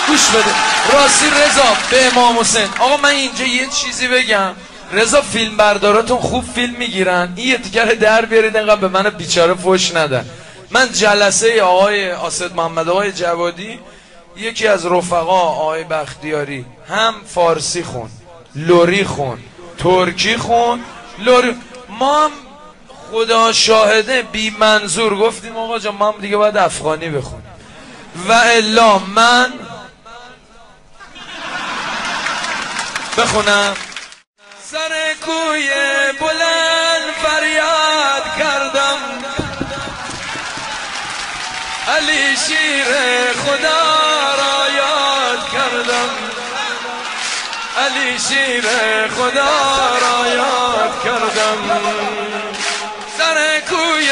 گوش بده راستی رضا به امام حسین. آقا من اینجا یه چیزی بگم، رضا فیلم برداراتون خوب فیلم میگیرن، این یه تیکر در بیارید اینقدر به من بیچاره فوش ندن. من جلسه آقای آسد محمد آقای جوادی، یکی از رفقا آقای بختیاری هم فارسی خون، لوری خون، ترکی خون، لوری. ما هم خدا شاهده بی منظور گفتیم آقا جان ما هم دیگه باید افغانی بخونیم و الا من بخونم. سر کوی بلند فریاد کردم، علی شیر خدا را یاد کردم، علی شیر خدا را یاد کردم. سر کوی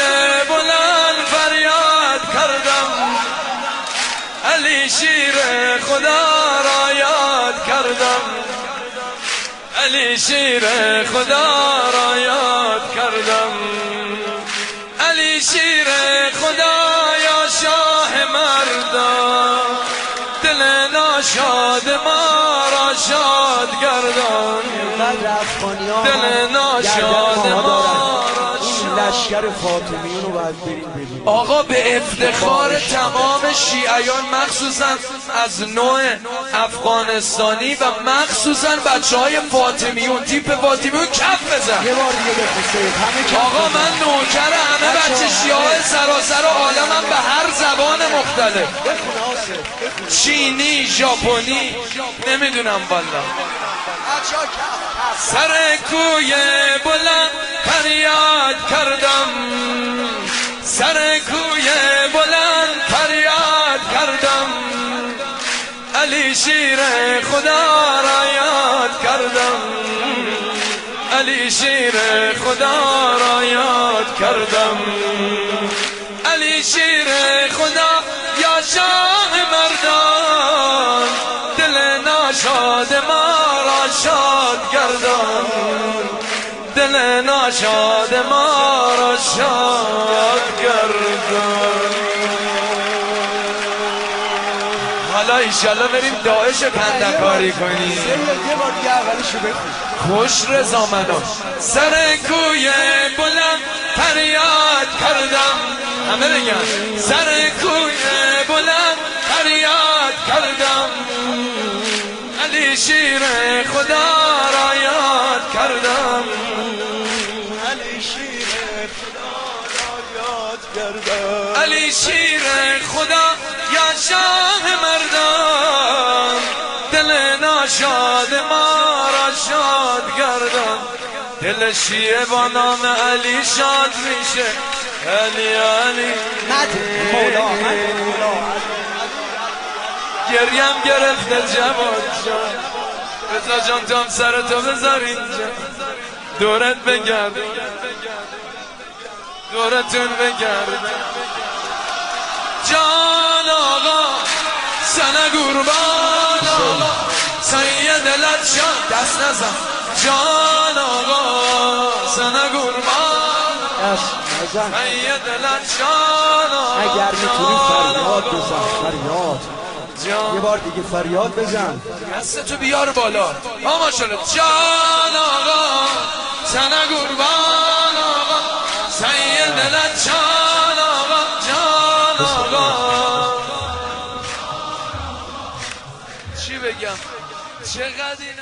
بلند فریاد کردم، علی شیر خدا را یاد کردم، علی شیر خدا را یاد کردم. علی شیر خدا یا شاه مردان، دل ناشاد ما را شاد گردان، دل ناشاد ما را لشکر فاطمیون رو باید بریم ببینیم. آقا به افتخار تمام شیعیان مخصوصا از نوع افغانستانی و مخصوصا بچهای فاطمیون، تیپ فاطمیون کف بزن. یه بار دیگه بخوشید همه کف آقا من نوکر همه بچه شیعه سراسر عالمم به هر زبان مختلف، چینی، ژاپنی، نمیدونم والا. سر کوی بلند فریاد کردم، سر کوی بلند فریاد کردم، علی شیر خدا را یاد کردم، علی شیر خدا را یاد کردم. علی شیر خدا یا شاه مردان، دل ناشاد ما را شاد گردان، دل ناشاد ما را شاد گردان. حالا ایشالله بریم داعش پندکاری کنیم. یه بار دیگه اولشو بخون. خوش رضا منو. سر کوی بلند فریاد کردم، همه بگن سر کوی بلند فریاد کردم، علی شیر خدا را یاد کردم، علی شیر خدا را یاد کردم، علی شیر خدا یا شاه مردان، دل ناشاد ما را شاد گردان. دل شیعه با نام علی شاد میشه، علی علی مولا گریم گرفته جواد جان. رضا جان تو هم سرتو بذار اینجا، دورت بگرد، دورتون بگرد. جان آقا سنه قربان آقا سید لطشان دست نزن. جان آقا سنه قربان سید لطشان آقا. اگر میتونی فریاد بزن، فریاد یه بار دیگه فریاد بزن، دستتو بیار بالا. ماشاءالله. جان آقا سنه قربان آقا سید لطشان آقا. جان آقا چی بگم چقدر این